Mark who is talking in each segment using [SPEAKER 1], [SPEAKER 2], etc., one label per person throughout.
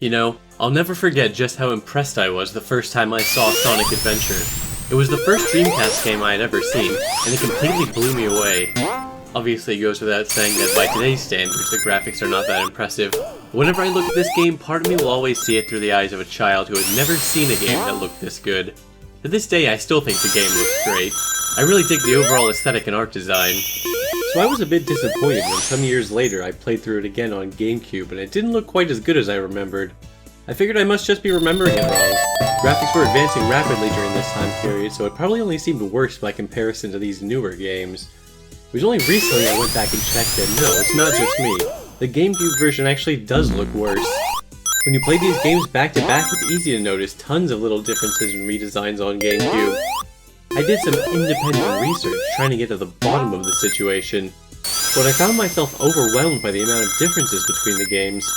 [SPEAKER 1] You know, I'll never forget just how impressed I was the first time I saw Sonic Adventure. It was the first Dreamcast game I had ever seen, and it completely blew me away. Obviously, it goes without saying that by today's standards, the graphics are not that impressive. But whenever I look at this game, part of me will always see it through the eyes of a child who had never seen a game that looked this good. To this day, I still think the game looks great. I really dig the overall aesthetic and art design. So I was a bit disappointed when some years later I played through it again on GameCube and it didn't look quite as good as I remembered. I figured I must just be remembering it wrong. Graphics were advancing rapidly during this time period, so it probably only seemed worse by comparison to these newer games. It was only recently I went back and checked and no, it's not just me. The GameCube version actually does look worse. When you play these games back to back, it's easy to notice tons of little differences and redesigns on GameCube. I did some independent research trying to get to the bottom of the situation, but I found myself overwhelmed by the amount of differences between the games.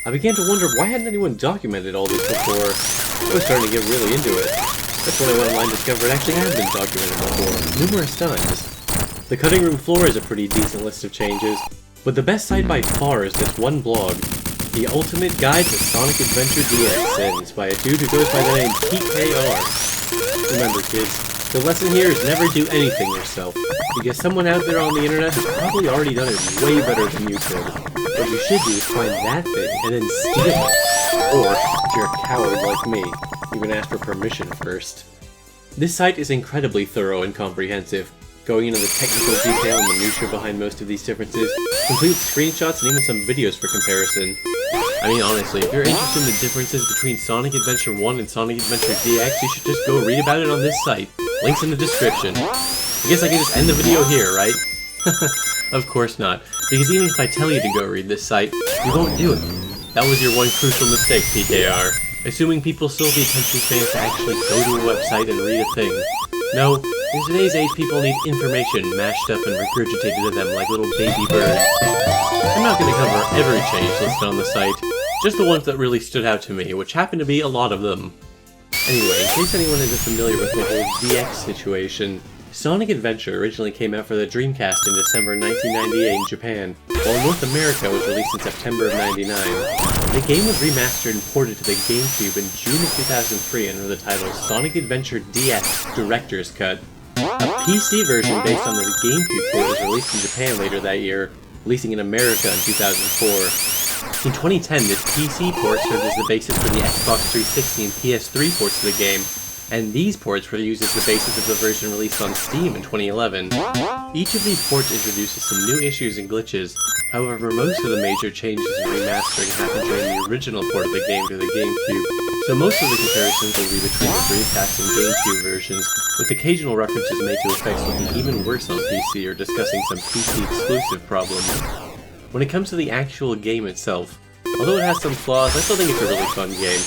[SPEAKER 1] I began to wonder why hadn't anyone documented all this before. I was starting to get really into it. That's when I went online and discovered it actually had been documented before, numerous times. The cutting room floor is a pretty decent list of changes, but the best site by far is this one blog, The Ultimate Guide to Sonic Adventure DX Sins, by a dude who goes by the name PKR. Remember kids, the lesson here is never do anything yourself, because someone out there on the internet has probably already done it way better than you could. What you should do is find that thing and then steal it. Or, if you're a coward like me, you can ask for permission first. This site is incredibly thorough and comprehensive, going into the technical detail and minutiae behind most of these differences, complete with screenshots and even some videos for comparison. I mean honestly, if you're interested in the differences between Sonic Adventure 1 and Sonic Adventure DX, you should just go read about it on this site. Links in the description. I guess I can just end the video here, right? Of course not, because even if I tell you to go read this site, you won't do it. That was your one crucial mistake, PKR. Assuming people still have the attention span to actually go to a website and read a thing. No, in today's age people need information mashed up and regurgitated to them like little baby birds. I'm not going to cover every change listed on the site, just the ones that really stood out to me, which happen to be a lot of them. Anyway, in case anyone isn't familiar with the whole DX situation, Sonic Adventure originally came out for the Dreamcast in December 1998 in Japan, while North America was released in September of '99. The game was remastered and ported to the GameCube in June of 2003 under the title Sonic Adventure DX Director's Cut. A PC version based on the GameCube port was released in Japan later that year, releasing in America in 2004. In 2010, this PC port served as the basis for the Xbox 360 and PS3 ports of the game, and these ports were used as the basis of the version released on Steam in 2011. Each of these ports introduces some new issues and glitches, however most of the major changes and remastering happened during the original port of the game to the GameCube, so most of the comparisons will be between the Dreamcast and GameCube versions, with occasional references made to effects looking even worse on PC or discussing some PC exclusive problems. When it comes to the actual game itself, although it has some flaws, I still think it's a really fun game.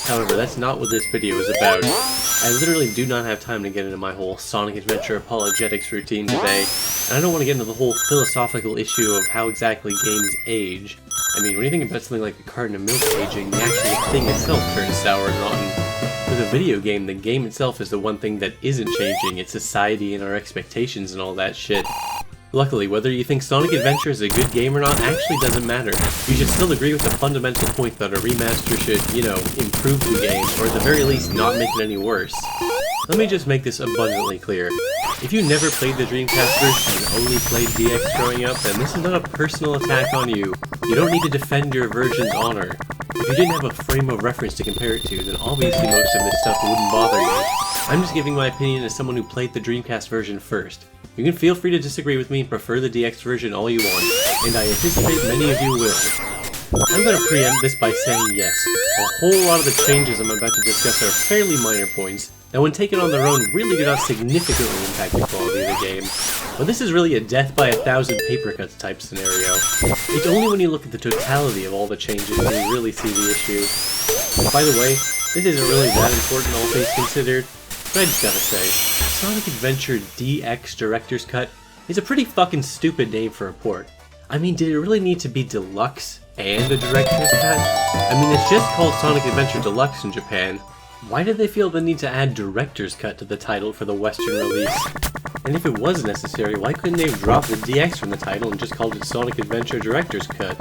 [SPEAKER 1] However, that's not what this video is about. I literally do not have time to get into my whole Sonic Adventure apologetics routine today, and I don't want to get into the whole philosophical issue of how exactly games age. I mean, when you think about something like a carton of milk aging, the actual thing itself turns sour and rotten. With a video game, the game itself is the one thing that isn't changing, it's society and our expectations and all that shit. Luckily, whether you think Sonic Adventure is a good game or not actually doesn't matter. You should still agree with the fundamental point that a remaster should, you know, improve the game, or at the very least not make it any worse. Let me just make this abundantly clear. If you never played the Dreamcast version and only played DX growing up, then this is not a personal attack on you. You don't need to defend your version's honor. If you didn't have a frame of reference to compare it to, then obviously most of this stuff wouldn't bother you. I'm just giving my opinion as someone who played the Dreamcast version first. You can feel free to disagree with me and prefer the DX version all you want, and I anticipate many of you will. I'm going to preempt this by saying yes, a whole lot of the changes I'm about to discuss are fairly minor points, that when taken on their own really do not significantly impact the quality of the game. But this is really a death by 1,000 paper cuts type scenario. It's only when you look at the totality of all the changes that you really see the issue. By the way, this isn't really that important all things considered, but I just gotta say, Sonic Adventure DX Director's Cut is a pretty fucking stupid name for a port. I mean, did it really need to be Deluxe and a Director's Cut? I mean, it's just called Sonic Adventure Deluxe in Japan. Why did they feel the need to add Director's Cut to the title for the Western release? And if it was necessary, why couldn't they have dropped the DX from the title and just called it Sonic Adventure Director's Cut?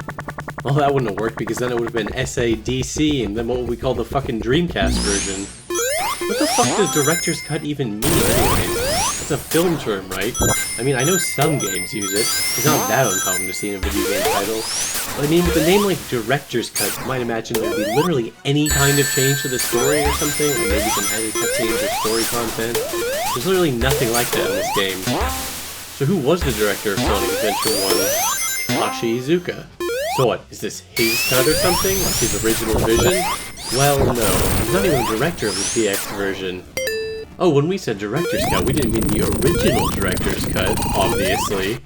[SPEAKER 1] Well, that wouldn't have worked because then it would have been SADC, and then what would we call the fucking Dreamcast version? What the fuck does Director's Cut even mean anyways? It's a film term, right? I mean, I know some games use it. It's not that uncommon to see in a video game title. But I mean, with a name like Director's Cut, you might imagine there would be literally any kind of change to the story or something, or maybe some added cutscenes or story content. There's literally nothing like that in this game. So who was the director of Sonic Adventure 1? Takashi Iizuka. So what, is this his cut or something? Like his original vision? Well, no. He's not even the director of the DX version. Oh, when we said director's cut, we didn't mean the original director's cut, obviously.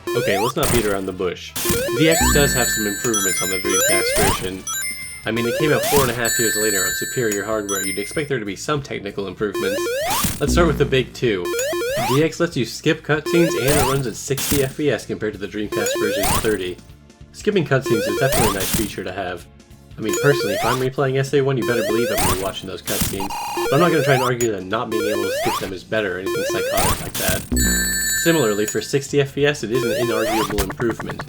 [SPEAKER 1] Okay, let's not beat around the bush. DX does have some improvements on the Dreamcast version. I mean, it came out 4.5 years later on superior hardware. You'd expect there to be some technical improvements. Let's start with the big two. DX lets you skip cutscenes and it runs at 60 FPS compared to the Dreamcast version's 30. Skipping cutscenes is definitely a nice feature to have. I mean, personally, if I'm replaying SA1, you better believe I'm going to be watching those cutscenes. But I'm not going to try and argue that not being able to skip them is better or anything psychotic like that. Similarly, for 60 FPS, it is an inarguable improvement.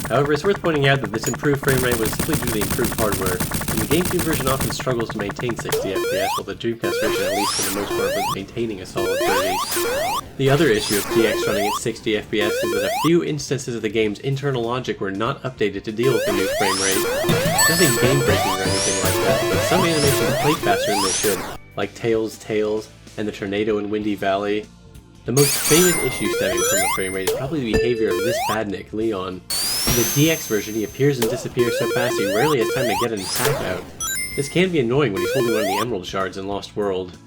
[SPEAKER 1] However, it's worth pointing out that this improved frame rate was simply due to the improved hardware, and the GameCube version often struggles to maintain 60 FPS, while the Dreamcast version, at least for the most part, was maintaining a solid 30. The other issue of DX running at 60 FPS is that a few instances of the game's internal logic were not updated to deal with the new frame rate. Nothing game-breaking or anything like that, but some animations play faster than they should, like Tails, and the tornado in Windy Valley. The most famous issue stemming from the frame rate is probably the behavior of this badnik, Leon. In the DX version, he appears and disappears so fast he rarely has time to get an attack out. This can be annoying when he's holding one of the Emerald Shards in Lost World.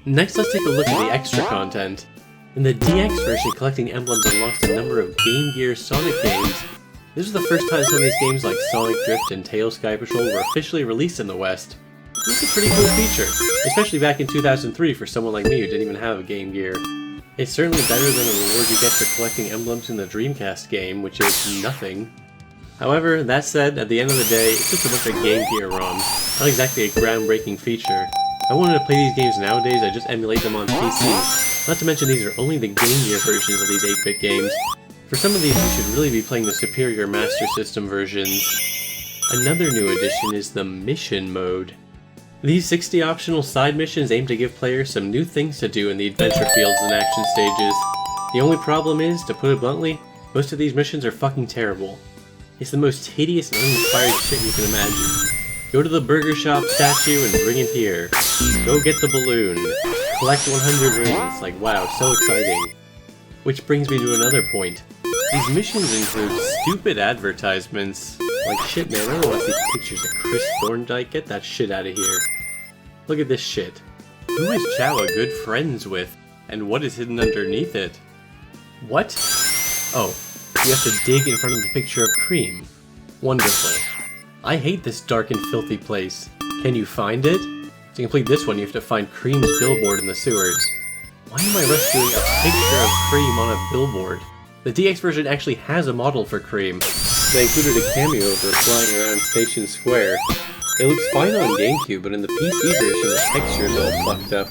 [SPEAKER 1] Next, let's take a look at the extra content. In the DX version, collecting emblems unlocks a number of Game Gear Sonic games. This was the first time some of these games like Sonic Drift and Tails Sky Patrol were officially released in the West. This is a pretty cool feature, especially back in 2003 for someone like me who didn't even have a Game Gear. It's certainly better than the reward you get for collecting emblems in the Dreamcast game, which is nothing. However, that said, at the end of the day, it's just a bunch of Game Gear ROMs, not exactly a groundbreaking feature. If I wanted to play these games nowadays, I just emulate them on PC. Not to mention these are only the Game Gear versions of these 8-bit games. For some of these, you should really be playing the superior Master System versions. Another new addition is the Mission Mode. These 60 optional side missions aim to give players some new things to do in the adventure fields and action stages. The only problem is, to put it bluntly, most of these missions are fucking terrible. It's the most hideous and uninspired shit you can imagine. Go to the burger shop statue and bring it here. Go get the balloon. Collect 100 rings. Like, wow, so exciting. Which brings me to another point. These missions include stupid advertisements. Like, shit man, I don't want to see pictures of Chris Thorndike. Get that shit out of here. Look at this shit. Who is Chowa good friends with? And what is hidden underneath it? What? Oh, you have to dig in front of the picture of Cream. Wonderful. I hate this dark and filthy place. Can you find it? To complete this one, you have to find Cream's billboard in the sewers. Why am I rescuing a picture of Cream on a billboard? The DX version actually has a model for Cream. They included a cameo of her flying around Station Square. It looks fine on GameCube, but in the PC version the texture is all fucked up.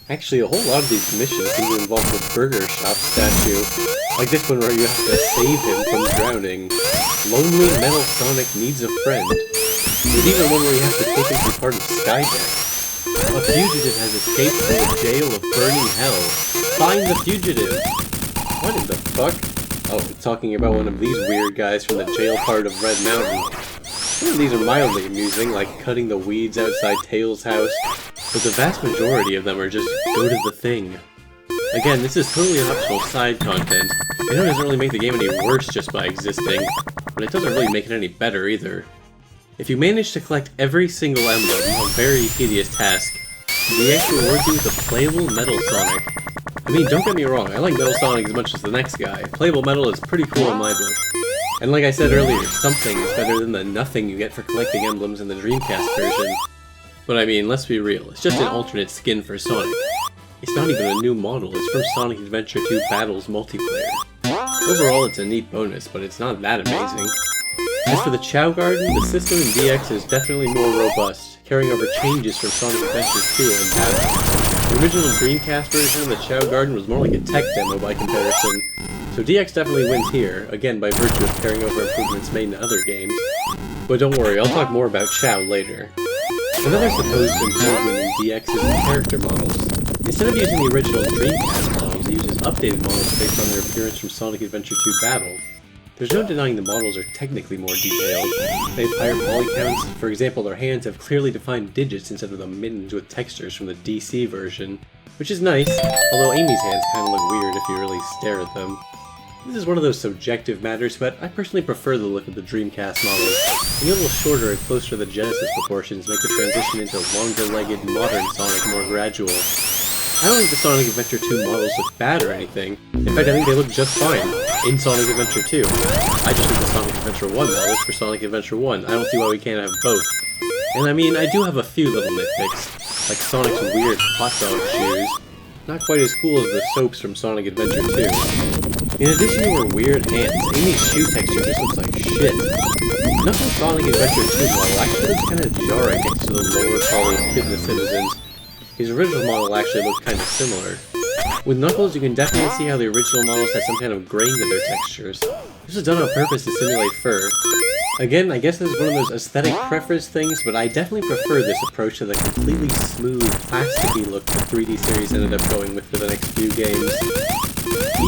[SPEAKER 1] Actually, a whole lot of these missions seem to involve the burger shop statue. Like this one where you have to save him from drowning. Lonely Metal Sonic needs a friend. There's even one where you have to take him to part of Skydeck. A fugitive has escaped from the jail of burning hell. Find the fugitive! What in the fuck? Oh, it's talking about one of these weird guys from the jail part of Red Mountain. Some of these are mildly amusing, like cutting the weeds outside Tails' house, but the vast majority of them are just go to the thing. Again, this is totally an optional side content. I know it doesn't really make the game any worse just by existing, but it doesn't really make it any better either. If you manage to collect every single emblem, a very tedious task, the actual rewards you with a playable Metal Sonic. I mean, don't get me wrong, I like Metal Sonic as much as the next guy. Playable Metal is pretty cool in my book. And like I said earlier, something is better than the nothing you get for collecting emblems in the Dreamcast version. But I mean, let's be real, it's just an alternate skin for Sonic. It's not even a new model, it's from Sonic Adventure 2 Battles multiplayer. Overall, it's a neat bonus, but it's not that amazing. As for the Chow Garden, the system in DX is definitely more robust, carrying over changes from Sonic Adventure 2 and Battles. The original Dreamcast version of the Chow Garden was more like a tech demo by comparison. So DX definitely wins here, again by virtue of carrying over improvements made in other games. But don't worry, I'll talk more about Chao later. Another supposed improvement in DX is the character models. Instead of using the original Dreamcast models, it uses updated models based on their appearance from Sonic Adventure 2 Battle. There's no denying the models are technically more detailed. They have higher poly counts. For example, their hands have clearly defined digits instead of the mittens with textures from the DC version, which is nice, although Amy's hands kinda look weird if you really stare at them. This is one of those subjective matters, but I personally prefer the look of the Dreamcast models. Being a little shorter and closer to the Genesis proportions make the transition into longer-legged modern Sonic more gradual. I don't think the Sonic Adventure 2 models look bad or anything. In fact, I think they look just fine in Sonic Adventure 2. I just think the Sonic Adventure 1 models for Sonic Adventure 1. I don't see why we can't have both. And I mean, I do have a few little nitpicks, like Sonic's weird hot dog shoes. Not quite as cool as the soaps from Sonic Adventure 2. In addition to her weird hands, Amy's shoe texture just looks like shit. Knuckles' Sonic Adventure 2 model actually looks kinda jarring next to the lower poly Fitness Citizens. His original model actually looked kinda similar. With Knuckles, you can definitely see how the original models had some kind of grain to their textures. This was done on purpose to simulate fur. Again, I guess this is one of those aesthetic preference things, but I definitely prefer this approach to the completely smooth, plasticky look the 3D series ended up going with for the next few games.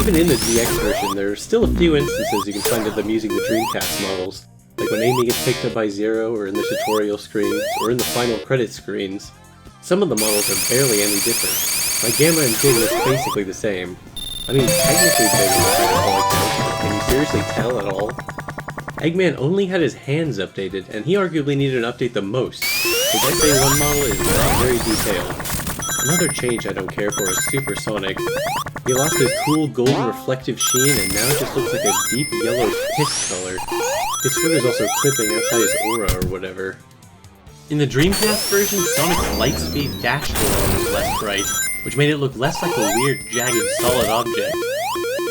[SPEAKER 1] Even in the DX version, there are still a few instances you can find of them using the Dreamcast models, like when Amy gets picked up by Zero, or in the tutorial screens, or in the final credits screens. Some of the models are barely any different. Like Gamma and Big look basically the same. I mean, technically Big is a better poly count, but can you seriously tell at all? Eggman only had his hands updated, and he arguably needed an update the most. His SA1 model is not very detailed. Another change I don't care for is Super Sonic. He lost his cool golden reflective sheen, and now it just looks like a deep yellow piss color. His foot is also clipping outside his aura or whatever. In the Dreamcast version, Sonic's Lightspeed dash aura was less bright, which made it look less like a weird, jagged, solid object.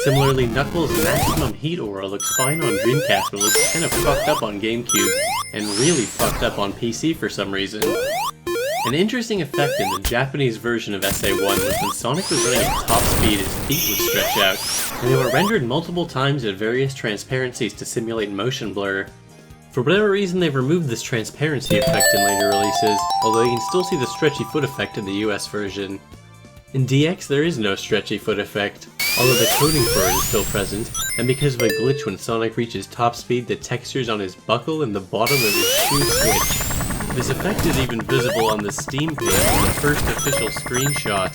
[SPEAKER 1] Similarly, Knuckles' Maximum Heat aura looks fine on Dreamcast, but looks kind of fucked up on GameCube, and really fucked up on PC for some reason. An interesting effect in the Japanese version of SA1 was when Sonic was running at top speed, his feet would stretch out, and they were rendered multiple times at various transparencies to simulate motion blur. For whatever reason, they've removed this transparency effect in later releases, although you can still see the stretchy foot effect in the US version. In DX, there is no stretchy foot effect, although the coding for it is still present, and because of a glitch when Sonic reaches top speed, the textures on his buckle and the bottom of his shoe switch. This effect is even visible on the Steam page in the first official screenshot.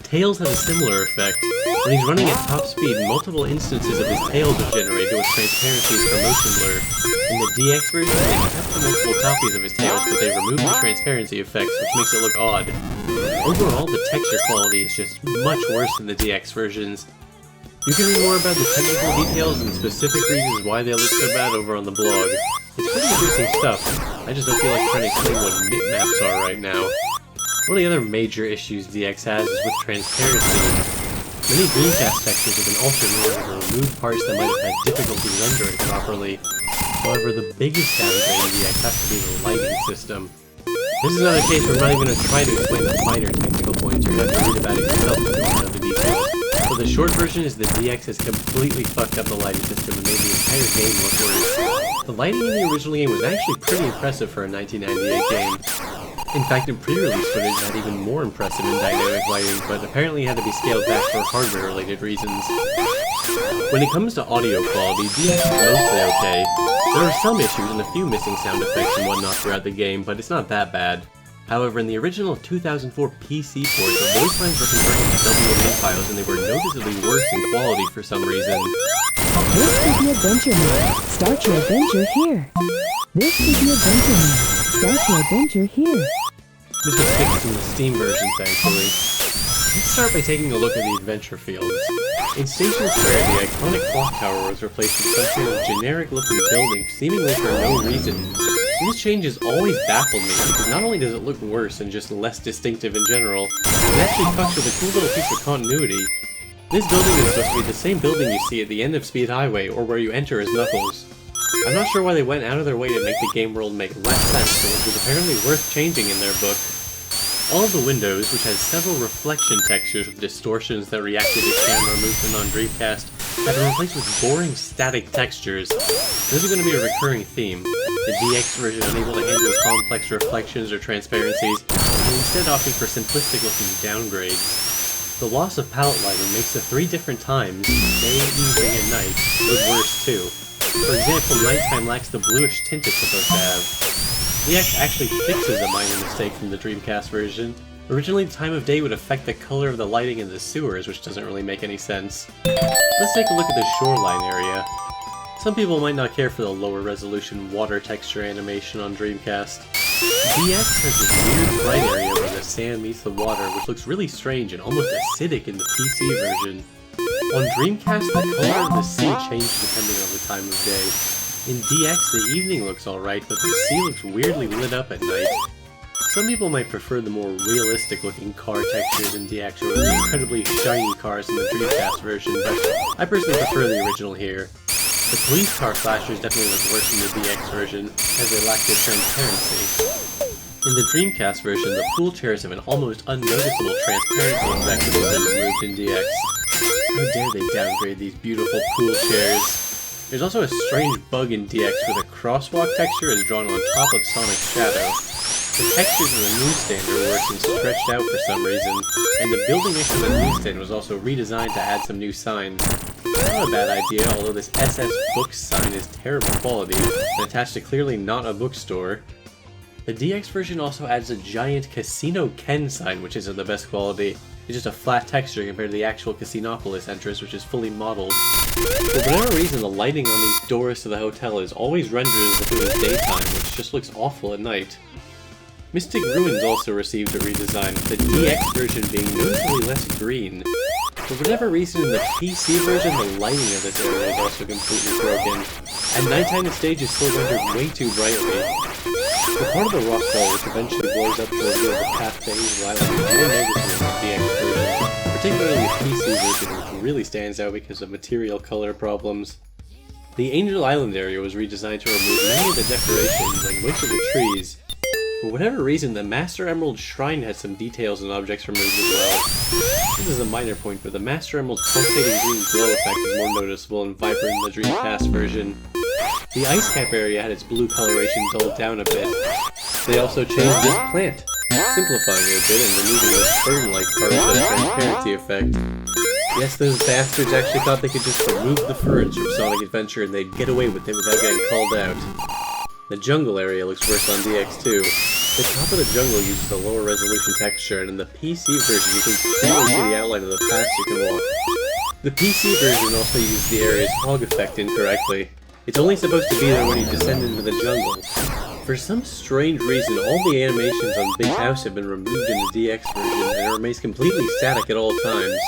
[SPEAKER 1] Tails has a similar effect. When he's running at top speed, multiple instances of his tails are generated with transparencies for motion blur. In the DX version, they kept the multiple copies of his tails, but they removed the transparency effects, which makes it look odd. Overall, the texture quality is just much worse than the DX versions. You can read more about the technical details and specific reasons why they look so bad over on the blog. It's pretty interesting stuff. I just don't feel like trying to explain what bitmaps are right now. One of the other major issues DX has is with transparency. Many Dreamcast textures have been altered in order to remove parts that might have had difficulty rendering properly. However, the biggest downgrade in DX has to be the lighting system. This is another case where I'm not even going to try to explain the finer technical points, you're going to have to read about it yourself if you want to know the details. But the short version is that DX has completely fucked up the lighting system and made the entire game look worse. The lighting in the original game was actually pretty impressive for a 1998 game. In fact, in pre-release footage it had even more impressive and dynamic lighting, but apparently had to be scaled back for hardware-related reasons. When it comes to audio quality, DX is mostly okay. There are some issues and a few missing sound effects and whatnot throughout the game, but it's not that bad. However, in the original 2004 PC port, the voice lines were converted to WMA files and they were noticeably worse in quality for some reason.
[SPEAKER 2] This is the adventure mode. Start your adventure here. This is the adventure mode. Start your adventure here.
[SPEAKER 1] This was fixed in the Steam version, thankfully. Let's start by taking a look at the adventure fields. In Station Square, the iconic clock tower was replaced with some kind of generic-looking building, seemingly for no reason. This change has always baffled me, because not only does it look worse and just less distinctive in general, it actually fucks with a cool little piece of continuity. This building is supposed to be the same building you see at the end of Speed Highway, or where you enter as Knuckles. I'm not sure why they went out of their way to make the game world make less sense, but it was apparently worth changing in their book. All of the windows, which had several reflection textures with distortions that reacted to camera movement on Dreamcast, have been replaced with boring static textures. This is going to be a recurring theme. The DX version unable to handle complex reflections or transparencies, and instead opting for simplistic looking downgrades. The loss of palette lighting makes the 3 different times, day, evening, and night, look worse too. For example, nighttime lacks the bluish tint it's supposed to have. DX actually fixes a minor mistake from the Dreamcast version. Originally, the time of day would affect the color of the lighting in the sewers, which doesn't really make any sense. Let's take a look at the shoreline area. Some people might not care for the lower resolution water texture animation on Dreamcast. DX has this weird bright area where the sand meets the water, which looks really strange and almost acidic in the PC version. On Dreamcast, the color of the sea changed depending on the time of day. In DX, the evening looks alright, but the sea looks weirdly lit up at night. Some people might prefer the more realistic looking car textures in DX over the incredibly shiny cars in the Dreamcast version, but I personally prefer the original here. The police car flashers definitely look worse in the DX version, as they lack their transparency. In the Dreamcast version, the pool chairs have an almost unnoticeable transparency effect that has been removed in DX. How dare they downgrade these beautiful pool chairs? There's also a strange bug in DX where the crosswalk texture is drawn on top of Sonic's shadow. The textures of the newsstand are worse and stretched out for some reason, and the building next to the newsstand was also redesigned to add some new signs. Not a bad idea, although this SS Books sign is terrible quality, and attached to clearly not a bookstore. The DX version also adds a giant Casino Ken sign, which isn't the best quality. It's just a flat texture compared to the actual Casinopolis entrance, which is fully modeled. For whatever reason, the lighting on these doors to the hotel is always rendered as if it was daytime, which just looks awful at night. Mystic Ruins also received a redesign, with the DX version being noticeably less green. For whatever reason, in the PC version, the lighting of this area is also completely broken. At nighttime, the stage is still rendered way too brightly. The part of the rock wall which eventually blows up to reveal the path to Angel Island is more noticeable in the DX version, particularly the PC version, which really stands out because of material color problems. The Angel Island area was redesigned to remove many of the decorations and most of the trees. For whatever reason, the Master Emerald Shrine has some details and objects removed as well. This is a minor point, but the Master Emerald's pulsating green glow effect is more noticeable and vibrant in the Dreamcast version. The ice cap area had its blue coloration dulled down a bit. They also changed this plant, simplifying it a bit and removing this fern-like part with a transparency effect. Yes, those bastards actually thought they could just remove the ferns from Sonic Adventure and they'd get away with it without getting called out. The jungle area looks worse on DX too. The top of the jungle uses a lower resolution texture, and in the PC version you can clearly see the outline of the paths you can walk. The PC version also uses the area's fog effect incorrectly. It's only supposed to be there when you descend into the jungle. For some strange reason, all the animations on Big House have been removed in the DX version, and it remains completely static at all times.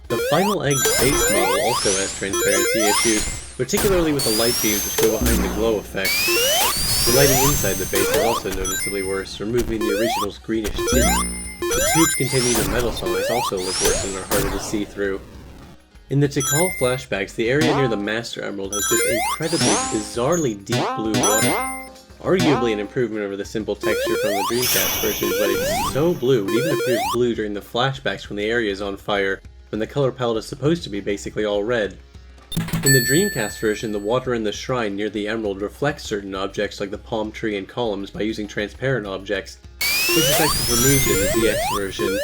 [SPEAKER 1] The Final Egg base model also has transparency issues, particularly with the light beams which go behind the glow effect. The lighting inside the base is also noticeably worse, removing the original's greenish tint. The tubes containing the metal sonics also look worse and are harder to see through. In the Tikal flashbacks, the area near the Master Emerald has this incredibly, bizarrely deep blue water. Arguably an improvement over the simple texture from the Dreamcast version, but it's so blue, it even appears blue during the flashbacks when the area is on fire, when the color palette is supposed to be basically all red. In the Dreamcast version, the water in the shrine near the emerald reflects certain objects like the palm tree and columns by using transparent objects. This effect is removed in the DX version.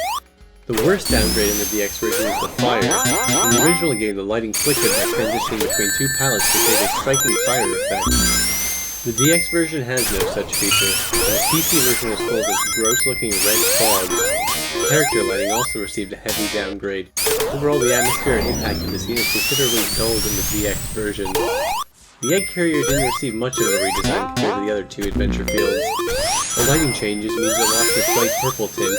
[SPEAKER 1] The worst downgrade in the DX version is the fire. In the original game, the lighting flickered by transitioning between two palettes to create a striking fire effect. The DX version has no such feature, and the PC version is full of this gross-looking red fog. Character lighting also received a heavy downgrade. Overall, the atmosphere and impact of the scene is considerably dulled in the DX version. The egg carrier didn't receive much of a redesign compared to the other two adventure fields. The lighting changes means it lost a slight purple tint.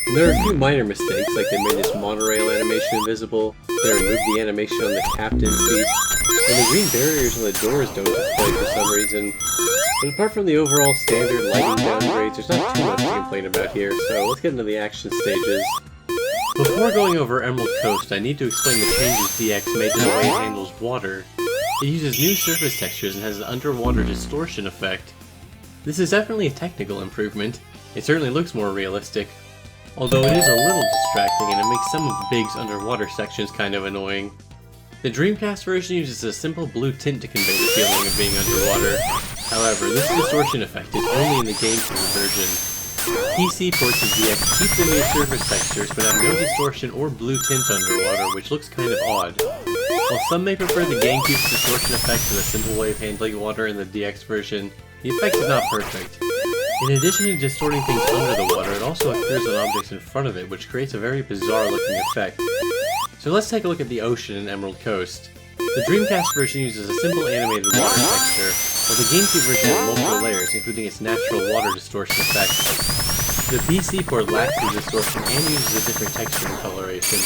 [SPEAKER 1] And there are a few minor mistakes, like they made this monorail animation invisible, they removed the animation on the captain's seat, and the green barriers on the doors don't display for some reason. But apart from the overall standard lighting downgrades, there's not too much to complain about here, so let's get into the action stages. Before going over Emerald Coast, I need to explain the changes DX made to the way it handles water. It uses new surface textures and has an underwater distortion effect. This is definitely a technical improvement. It certainly looks more realistic, although it is a little distracting and it makes some of Big's underwater sections kind of annoying. The Dreamcast version uses a simple blue tint to convey the feeling of being underwater. However, this distortion effect is only in the GameCube version. PC ports of DX keep the near surface textures but have no distortion or blue tint underwater, which looks kind of odd. While some may prefer the GameCube's distortion effect to the simple way of handling water in the DX version, the effect is not perfect. In addition to distorting things under the water, it also appears on objects in front of it, which creates a very bizarre looking effect. So let's take a look at the ocean in Emerald Coast. The Dreamcast version uses a simple animated water texture, while the GameCube version has multiple layers, including its natural water distortion effect. The PC port lacks the distortion and uses a different texture and coloration.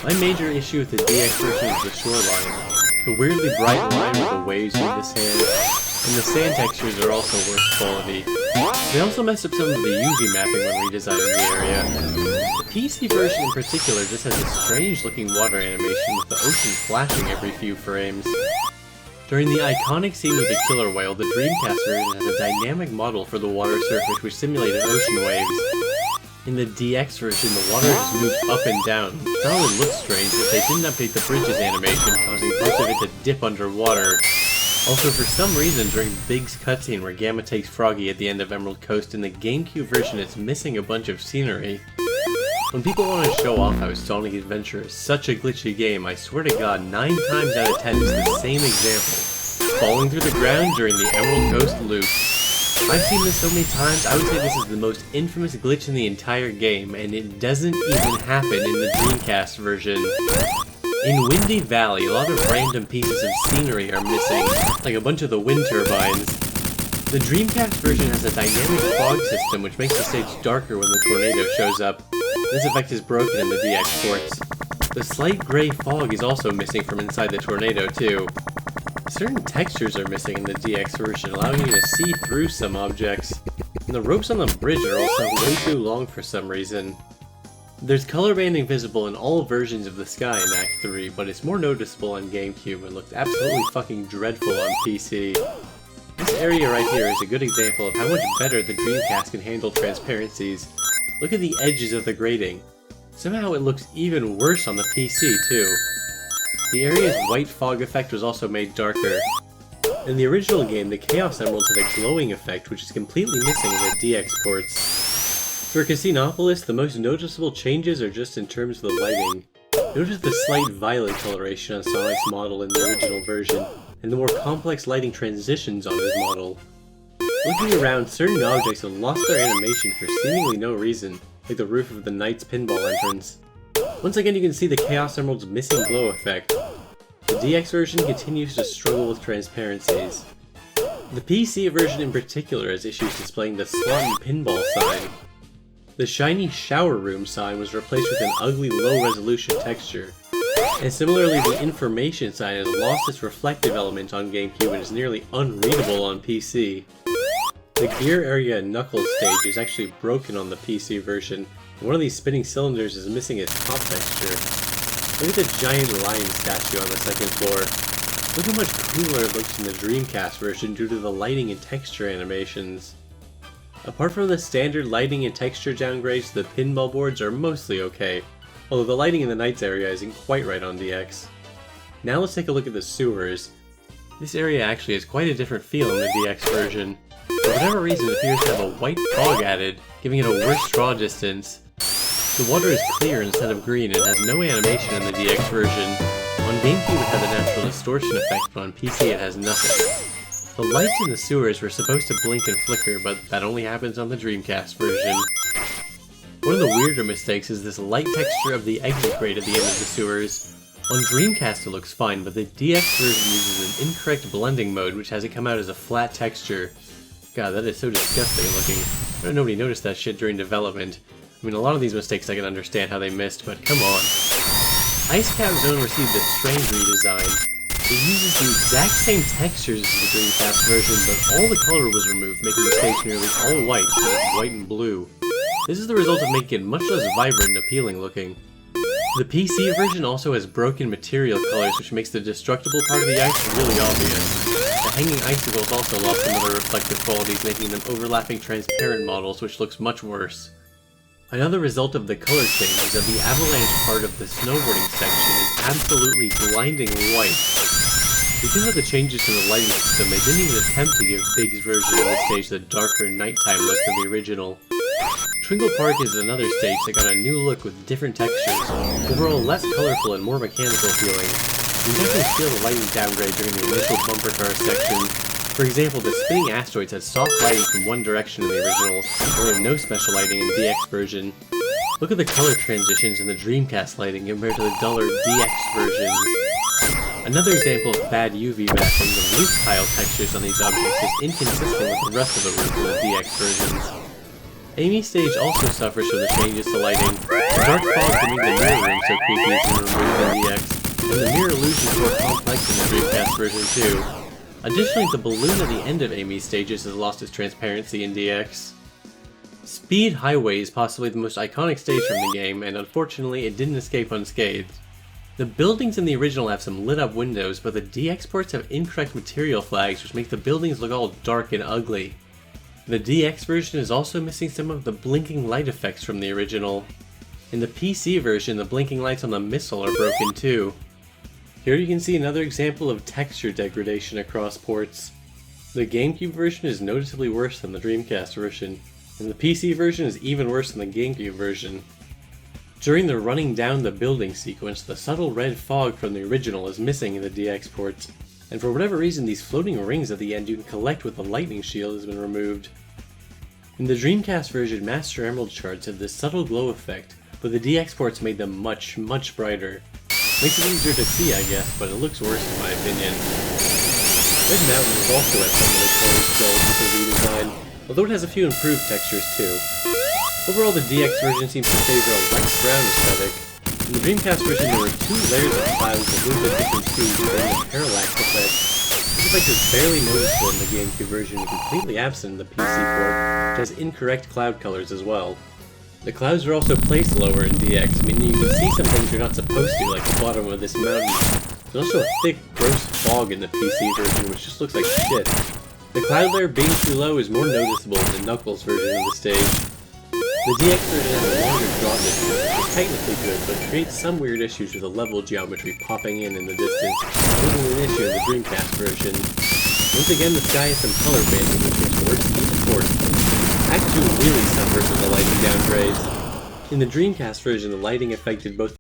[SPEAKER 1] My major issue with the DX version is the shoreline. The weirdly bright line where the waves meet the sand, and the sand textures are also worse quality. They also messed up some of the UV mapping when redesigning the area. The PC version in particular just has a strange looking water animation with the ocean flashing every few frames. During the iconic scene with the killer whale, the Dreamcast version has a dynamic model for the water surface which simulated ocean waves. In the DX version, the water just moves up and down. Not only looks strange, but they didn't update the bridges animation, causing parts of it to dip underwater. Also, for some reason, during Big's cutscene where Gamma takes Froggy at the end of Emerald Coast, in the GameCube version it's missing a bunch of scenery. When people want to show off how Sonic Adventure is such a glitchy game, I swear to god 9 times out of 10 it's the same example. Falling through the ground during the Emerald Coast loop. I've seen this so many times, I would say this is the most infamous glitch in the entire game, and it doesn't even happen in the Dreamcast version. In Windy Valley, a lot of random pieces of scenery are missing, like a bunch of the wind turbines. The Dreamcast version has a dynamic fog system which makes the stage darker when the tornado shows up. This effect is broken in the DX ports. The slight gray fog is also missing from inside the tornado too. Certain textures are missing in the DX version, allowing you to see through some objects. And the ropes on the bridge are also way too long for some reason. There's color banding visible in all versions of the sky in Act 3, but it's more noticeable on GameCube and looks absolutely fucking dreadful on PC. This area right here is a good example of how much better the Dreamcast can handle transparencies. Look at the edges of the grating. Somehow it looks even worse on the PC too. The area's white fog effect was also made darker. In the original game, the Chaos Emeralds had a glowing effect which is completely missing in the DX ports. For Casinopolis, the most noticeable changes are just in terms of the lighting. Notice the slight violet coloration on Sonic's model in the original version, and the more complex lighting transitions on his model. Looking around, certain objects have lost their animation for seemingly no reason, like the roof of the Knight's pinball entrance. Once again, you can see the Chaos Emerald's missing glow effect. The DX version continues to struggle with transparencies. The PC version in particular has issues displaying the slot and pinball sign. The shiny shower room sign was replaced with an ugly low-resolution texture. And similarly, the information sign has lost its reflective element on GameCube and is nearly unreadable on PC. The gear area and Knuckles stage is actually broken on the PC version, and one of these spinning cylinders is missing its top texture. Look at the giant lion statue on the second floor. Look how much cooler it looks in the Dreamcast version due to the lighting and texture animations. Apart from the standard lighting and texture downgrades, the pinball boards are mostly okay, although the lighting in the Knights area isn't quite right on DX. Now let's take a look at the sewers. This area actually has quite a different feel in the DX version. For whatever reason, it appears to have a white fog added, giving it a worse draw distance. The water is clear instead of green and has no animation in the DX version. On GameCube it had the natural distortion effect, but on PC it has nothing. The lights in the sewers were supposed to blink and flicker, but that only happens on the Dreamcast version. One of the weirder mistakes is this light texture of the exit grate at the end of the sewers. On Dreamcast it looks fine, but the DX version uses an incorrect blending mode which has it come out as a flat texture. God, that is so disgusting looking. I know nobody noticed that shit during development. I mean, a lot of these mistakes I can understand how they missed, but come on. Ice Cap Zone received a strange redesign. It uses the exact same textures as the Dreamcast version, but all the color was removed, making the stage nearly all white instead of white and blue. This is the result of making it much less vibrant and appealing looking. The PC version also has broken material colors, which makes the destructible part of the ice really obvious. The hanging icicles also lost some of their reflective qualities, making them overlapping transparent models, which looks much worse. Another result of the color change is that the avalanche part of the snowboarding section is absolutely blinding white. Because of the changes to the lighting system, they didn't even attempt to give Big's version of the stage the darker nighttime look of the original. Twinkle Park is another stage that got a new look with different textures, overall less colorful and more mechanical feeling. You can definitely feel the lighting downgrade during the initial bumper car section. For example, the spinning asteroids had soft lighting from one direction in the original, and they have no special lighting in the DX version. Look at the color transitions in the Dreamcast lighting compared to the duller DX versions. Another example of bad UV mapping, the roof tile textures on these objects is inconsistent with the rest of the roof in the DX versions. Amy stage also suffers from the changes to lighting. The dark fog to make the mirror room so creepy has been removed in DX, and the mirror illusion is more complex in the Dreamcast version too. Additionally, the balloon at the end of Amy's stages has lost its transparency in DX. Speed Highway is possibly the most iconic stage from the game, and unfortunately it didn't escape unscathed. The buildings in the original have some lit up windows, but the DX ports have incorrect material flags which make the buildings look all dark and ugly. The DX version is also missing some of the blinking light effects from the original. In the PC version, the blinking lights on the missile are broken too. Here you can see another example of texture degradation across ports. The GameCube version is noticeably worse than the Dreamcast version, and the PC version is even worse than the GameCube version. During the running down the building sequence, the subtle red fog from the original is missing in the DX ports, and for whatever reason these floating rings at the end you can collect with the lightning shield has been removed. In the Dreamcast version, Master Emerald shards have this subtle glow effect, but the DX ports made them much brighter. Makes it easier to see, I guess, but it looks worse in my opinion. Red Mountain is also at some of the colors dull because of redesign, although it has a few improved textures too. Overall, the DX version seems to favor a light brown aesthetic. In the Dreamcast version, there were two layers of clouds that moved at different speeds creating a parallax effect. This effect is barely noticeable in the GameCube version and completely absent in the PC port, which has incorrect cloud colors as well. The clouds are also placed lower in DX, meaning you can see some things you're not supposed to, like the bottom of this mountain. There's also a thick, gross fog in the PC version, which just looks like shit. The cloud layer being too low is more noticeable in the Knuckles version of the stage. The DX version has a longer drop distance, which is technically good, but creates some weird issues with the level geometry popping in the distance, which was an issue in the Dreamcast version. Once again, the sky has some color banding, which makes it worse to keep the port. Act 2 really suffers with the lighting downgrades. In the Dreamcast version, the lighting affected both